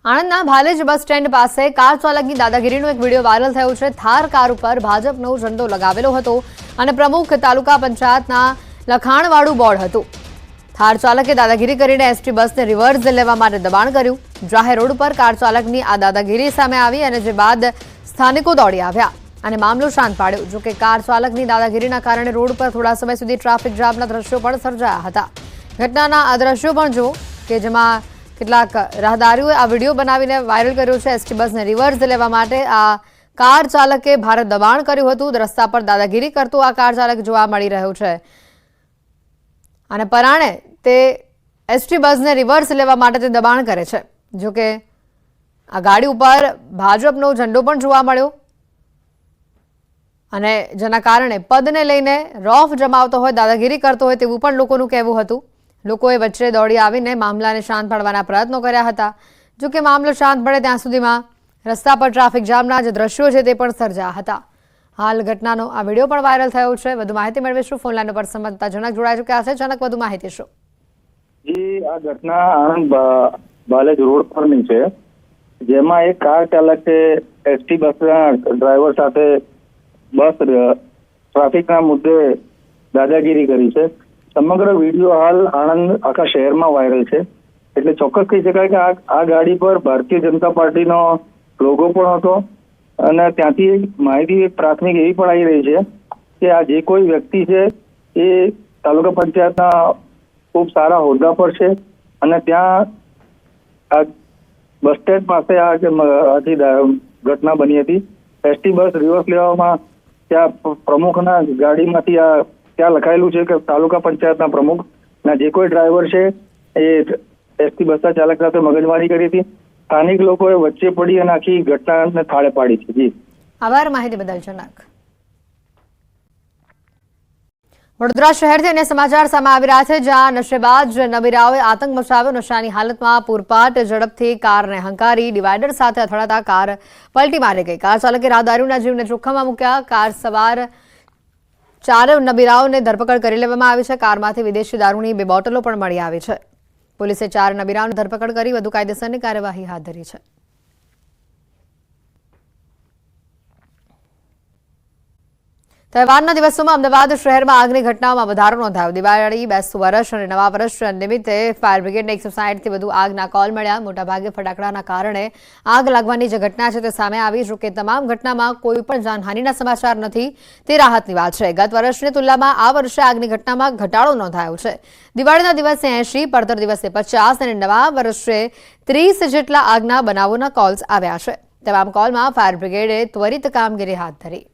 આણંદના Bhalej bus stand પાસે car ચાલકની દાદાગીરીનો એક video viral થયો છે। થાર કાર ઉપર ભાજપનો ઝંડો લગાવેલો હતો અને પ્રમુખ તાલુકા પંચાયતના લખાણવાળું બોર્ડ હતું। થાર ચાલકે દાદાગીરી કરીને એસટી બસને રિવર્સ લેવા માટે દબાણ કર્યું। જાહેર રોડ પર કાર ચાલકની આ દાદાગીરી સામે આવી અને જે બાદ સ્થાનિકો દોડી આવ્યા અને મામલો શાંત પાડ્યો। જો કે કાર ચાલકની દાદાગીરીના કારણે રોડ પર થોડા સમય સુધી ટ્રાફિક જામના દ્રશ્યો પણ સર્જાયા હતા। ઘટનાના આ દ્રશ્યો પણ જુઓ કે જેમાં કેટલાક રાહદારીઓએ આ વિડીયો બનાવીને વાયરલ કર્યો છે। એસટી બસને રિવર્સ લેવા માટે આ કાર ચાલકે ભારે દબાણ કર્યું હતું। રસ્તા પર દાદાગીરી કરતો આ કાર ચાલક જોવા મળી રહ્યો છે અને પરાણે તે એસટી બસને રિવર્સ લેવા માટે તે દબાણ કરે છે। જો કે આ ગાડી ઉપર ભાજપનો ઝંડો પણ જોવા મળ્યો અને જેના કારણે પદને લઈને રોફ જમાવતો હોય, દાદાગીરી કરતો હોય તેવું પણ લોકોનું કહેવું હતું। લોકોએ વચ્ચે દોડી આવીને મામલાને શાંત પાડવાના પ્રયત્નો કર્યા હતા। જો કે મામલો શાંત પડે ત્યાં સુધીમાં રસ્તા પર ટ્રાફિક જામના જે દ્રશ્યો છે તે પણ સર્જાયા હતા। હાલ ઘટનાનો આ વિડીયો પણ વાયરલ થયો છે। વધુ માહિતી મેળવીશું। ફોન લાઈન પર સંવાદદાતા જનક જોડાઈ ચૂક્યા છે। જનક, વધુ માહિતી શું? જી, આ ઘટના આણંદ બાલેજ રોડ પરની છે, જેમાં એક કાર ચાલકે એસટી બસના ડ્રાઈવર સાથે બસ ટ્રાફિકના મુદ્દે દાદાગીરી કરી છે। સમગ્ર વિડીયો હાલ આણંદ આખા શહેરમાં વાયરલ છે। એટલે ચોક્કસ કહી શકાય કે આ ગાડી પર ભારતીય જનતા પાર્ટીનો લોગો પણ હતો અને ત્યાંથી માહિતી પ્રાથમિક એવી પણ આવી રહી છે કે આ જે કોઈ વ્યક્તિ છે એ તાલુકા પંચાયતના ખૂબ સારા હોદ્દા પર છે અને ત્યાં આ બસ સ્ટેન્ડ પાસે આ ઘટના બની હતી। એસટી બસ રિવર્સ લેવામાં ત્યાં પ્રમુખના ગાડીમાંથી ત્યાં લખાયેલું છે કે તાલુકા પંચાયતના પ્રમુખ ના જે કોઈ ડ્રાઈવર છે એ એસટી બસના ચાલક સાથે મગજમારી કરી હતી। સ્થાનિક લોકોએ વચ્ચે પડી અને આખી ઘટનાને થાળે પાડી છે। જી, આભાર માહિતી બદલ જનક। વડોદરા શહેરથી અન્ય સમાચાર સામે આવી રહ્યા છે, જ્યાં નશેબાજ નબીરાઓએ આતંક મચાવ્યો। નશાની હાલતમાં પૂરપાટ ઝડપથી કારને હંકારી ડિવાઈડર સાથે અથડાતા કાર પલટી મારી ગઈ। કાર ચાલકે રાહદારીઓના જીવને જોખમમાં મૂક્યા। કાર સવાર 4 નબીરાઓને ધરપકડ કરી લેવામાં આવી છે। કારમાંથી વિદેશી દારૂની 2 બોટલો પણ મળી આવી છે। પોલીસે 4 નબીરાઓની ધરપકડ કરી વધુ કાયદેસરની કાર્યવાહી હાથ ધરી છે। તહેવારના દિવસોમાં અમદાવાદ શહેરમાં આગની ઘટનાઓમાં વધારો નોંધાયો। દિવાળી, બેસતું વર્ષ અને નવા વર્ષ નિમિત્તે ફાયર બ્રિગેડને 160થી વધુ આગના કોલ મળ્યા। મોટાભાગે ફટાકડાના કારણે આગ લાગવાની જે ઘટના છે તે સામે આવી। જો કે તમામ ઘટનામાં કોઈ પણ જાનહાનિના સમાચાર નથી, તે રાહતની વાત છે। ગત વર્ષની તુલનામાં આ વર્ષે આગની ઘટનામાં ઘટાડો નોંધાયો છે। દિવાળીના દિવસે 80, પડતર દિવસે 50 અને નવા વર્ષે 30 જેટલા આગના બનાવોના કોલ્સ આવ્યા છે। તમામ કોલમાં ફાયર બ્રિગેડે ત્વરિત કામગીરી હાથ ધરી।